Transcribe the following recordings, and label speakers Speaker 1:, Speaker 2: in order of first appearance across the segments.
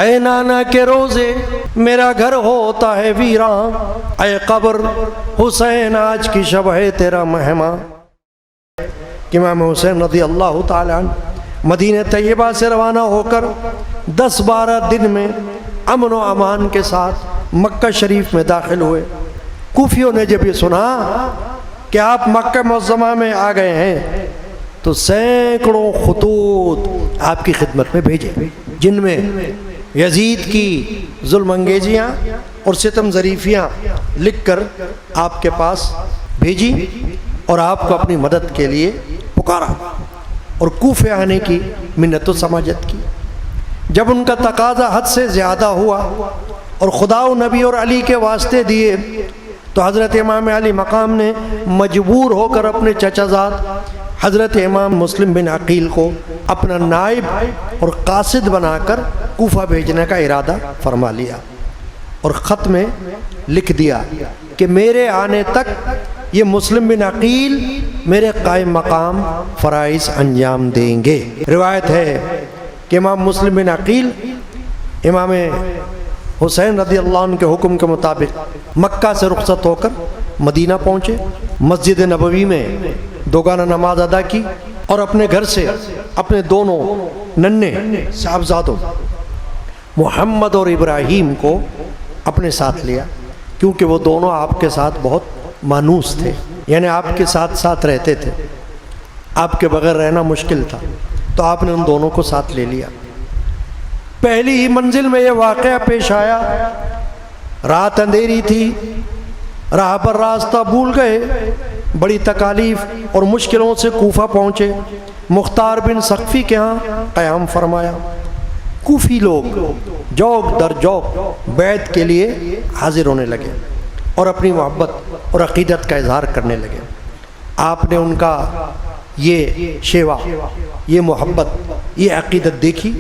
Speaker 1: اے نانا کے روزے میرا گھر ہوتا ہے ویراں، اے قبر حسین آج کی شب ہے تیرا مہماں۔ امام حسین رضی اللہ تعالیٰ عنہ مدینہ طیبہ سے روانہ ہو کر 10-12 دن میں امن و امان کے ساتھ مکہ شریف میں داخل ہوئے۔ کوفیوں نے جب یہ سنا کہ آپ مکہ معظمہ میں آ گئے ہیں تو سینکڑوں خطوط آپ کی خدمت میں بھیجے، جن میں یزید کی ظلم انگیزیاں اور ستم ظریفیاں لکھ کر آپ کے پاس بھیجی اور آپ کو اپنی مدد کے لیے پکارا اور کوفے آنے کی منت و سماجت کی۔ جب ان کا تقاضا حد سے زیادہ ہوا اور خدا و نبی اور علی کے واسطے دیے تو حضرت امام علی مقام نے مجبور ہو کر اپنے چچا زاد حضرت امام مسلم بن عقیل کو اپنا نائب اور قاصد بنا کر کوفہ بھیجنے کا ارادہ فرما لیا اور خط میں لکھ دیا کہ میرے آنے تک یہ مسلم بن عقیل میرے قائم مقام فرائض انجام دیں گے۔ روایت ہے کہ امام مسلم بن عقیل امام حسین رضی اللہ عنہ کے حکم کے مطابق مکہ سے رخصت ہو کر مدینہ پہنچے، مسجد نبوی میں دوگانہ نماز ادا کی اور اپنے گھر سے اپنے دونوں ننھے صاحبزادوں محمد اور ابراہیم کو اپنے ساتھ لیا، کیونکہ وہ دونوں آپ کے ساتھ بہت مانوس تھے، یعنی آپ کے ساتھ ساتھ رہتے تھے، آپ کے بغیر رہنا مشکل تھا، تو آپ نے ان دونوں کو ساتھ لے لیا۔ پہلی ہی منزل میں یہ واقعہ پیش آیا، رات اندھیری تھی، راہ پر راستہ بھول گئے، بڑی تکالیف اور مشکلوں سے کوفہ پہنچے، مختار بن سقفی کے ہاں قیام فرمایا۔ کوفی لوگ جوک در جوک بیعت کے لیے حاضر ہونے لگے اور اپنی محبت اور عقیدت کا اظہار کرنے لگے۔ آپ نے ان کا یہ شیوا، یہ محبت، یہ عقیدت دیکھی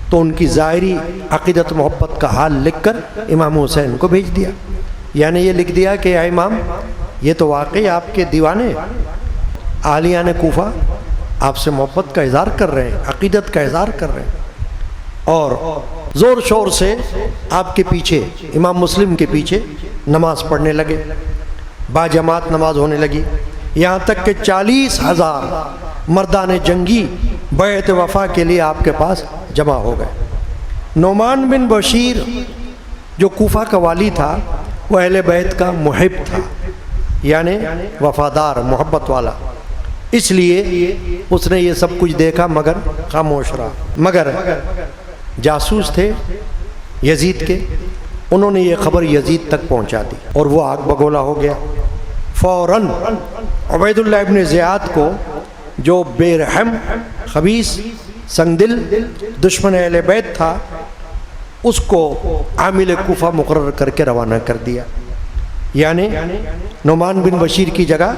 Speaker 1: تو ان کی ظاہری عقیدت محبت کا حال لکھ کر امام حسین کو بھیج دیا، یعنی یہ لکھ دیا کہ اے امام، یہ تو واقعی آپ کے دیوانے اہلیان کوفہ آپ سے محبت کا اظہار کر رہے ہیں، عقیدت کا اظہار کر رہے ہیں، اور زور شور سے آپ کے پیچھے، امام مسلم کے پیچھے نماز پڑھنے لگے، باجماعت نماز ہونے لگی، یہاں تک کہ 40,000 مردان جنگی بیعت وفا کے لیے آپ کے پاس جمع ہو گئے۔ نعمان بن بشیر جو کوفہ کا والی تھا وہ اہل بیت کا محب تھا، یعنی وفادار، محبت والا، اس لیے اس نے یہ سب کچھ دیکھا مگر خاموش رہا۔ مگر جاسوس تھے یزید کے، انہوں نے یہ خبر یزید تک پہنچا دی اور وہ آگ بگولا ہو گیا۔ فوراً عبید اللہ ابن زیاد کو، جو بے رحم، خبیث، سنگ دل دشمن اہل بیت تھا، اس کو عامل کوفہ مقرر کر کے روانہ کر دیا، یعنی نعمان بن بشیر کی جگہ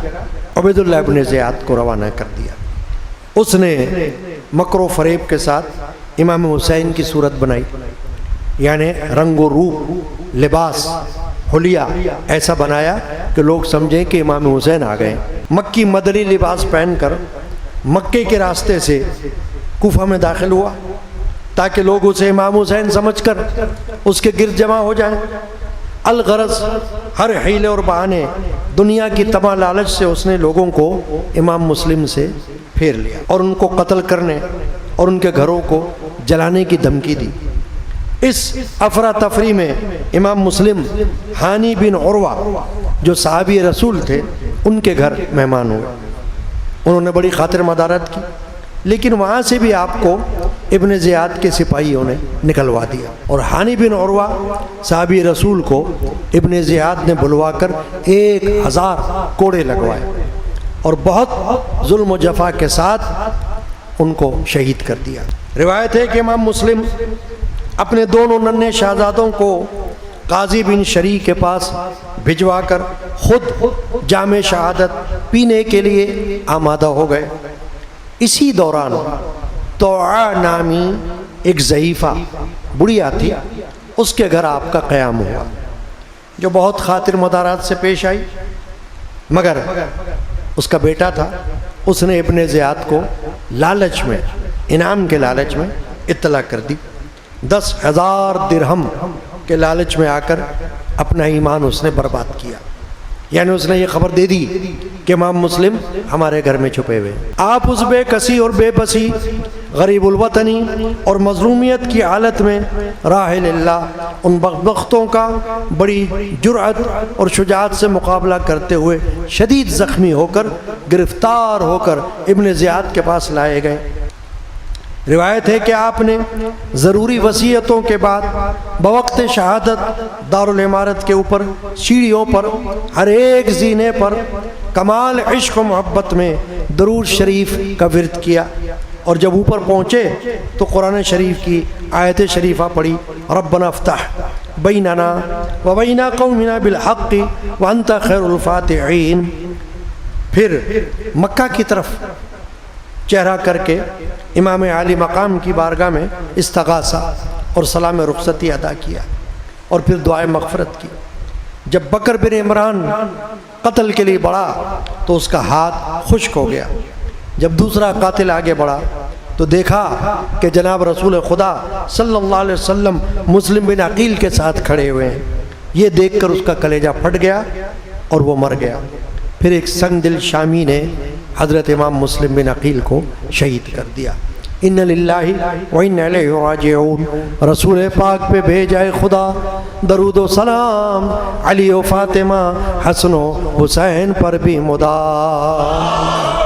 Speaker 1: عبید اللہ ابن زیاد کو روانہ کر دیا۔ اس نے مکر و فریب کے ساتھ امام حسین کی صورت بنائی، یعنی رنگ و روپ، لباس، حلیہ ایسا بنایا کہ لوگ سمجھیں کہ امام حسین آ گئے۔ مکی مدنی لباس پہن کر مکے کے راستے سے کوفہ میں داخل ہوا تاکہ لوگ اسے امام حسین سمجھ کر اس کے گرد جمع ہو جائیں۔ الغرض ہر حیلے اور بہانے، دنیا کی تمام لالچ سے اس نے لوگوں کو امام مسلم سے پھیر لیا اور ان کو قتل کرنے اور ان کے گھروں کو جلانے کی دھمکی دی۔ اس افراتفری میں امام مسلم ہانی بن عروہ جو صحابی رسول تھے ان کے گھر مہمان ہوئے، انہوں نے بڑی خاطر مدارت کی، لیکن وہاں سے بھی آپ کو ابن زیاد کے سپاہیوں نے نکلوا دیا اور ہانی بن عروہ صحابی رسول کو ابن زیاد نے بلوا کر 1000 کوڑے لگوائے اور بہت ظلم و جفا کے ساتھ ان کو شہید کر دیا۔ روایت ہے کہ امام مسلم اپنے دونوں ننھے شہزادوں کو قاضی بن شریح کے پاس بھجوا کر خود جام شہادت پینے کے لیے آمادہ ہو گئے۔ اسی دوران توعا نامی ایک ضعیفہ بڑھیا تھی، اس کے گھر آپ کا قیام ہوا، جو بہت خاطر مدارات سے پیش آئی، مگر اس کا بیٹا تھا، اس نے ابن زیاد کو لالچ میں، انعام کے لالچ میں اطلاع کر دی۔ 10,000 درہم کے لالچ میں آ کر اپنا ایمان اس نے برباد کیا. یعنی اس نے یہ خبر دے دی کہ امام مسلم ہمارے گھر میں چھپے ہوئے. آپ اس بے کسی اور بے بسی غریب الوطنی اور مظلومیت کی حالت میں راحل اللہ ان بدبختوں کا بڑی جرأت اور شجاعت سے مقابلہ کرتے ہوئے شدید زخمی ہو کر گرفتار ہو کر ابن زیاد کے پاس لائے گئے. روایت ہے کہ آپ نے ضروری وصیتوں کے بعد بوقت شہادت دارالعمارت کے اوپر سیڑھیوں پر ہر ایک زینے پر کمال عشق و محبت میں درود شریف کا ورد کیا، اور جب اوپر پہنچے تو قرآن شریف کی آیت شریفہ پڑھی، ربنا افتح بیننا و بین قومنا بالحق وانت خیر الفاتحین. پھر مکہ کی طرف چہرہ کر کے امام عالی مقام کی بارگاہ میں استغاثہ اور سلام رخصتی ادا کیا، اور پھر دعائے مغفرت کی. جب بکر بن عمران قتل کے لیے بڑھا تو اس کا ہاتھ خشک ہو گیا. جب دوسرا قاتل آگے بڑھا تو دیکھا کہ جناب رسول خدا صلی اللہ علیہ وسلم مسلم بن عقیل کے ساتھ کھڑے ہوئے ہیں. یہ دیکھ کر اس کا کلیجہ پھٹ گیا اور وہ مر گیا. پھر ایک سنگ دل شامی نے حضرت امام مسلم بن عقیل کو شہید کر دیا. ان للہ و انا الیہ راجعون. رسول پاک پہ بھیجائے خدا درود و سلام، علی و فاطمہ حسن و حسین پر بھی مدام.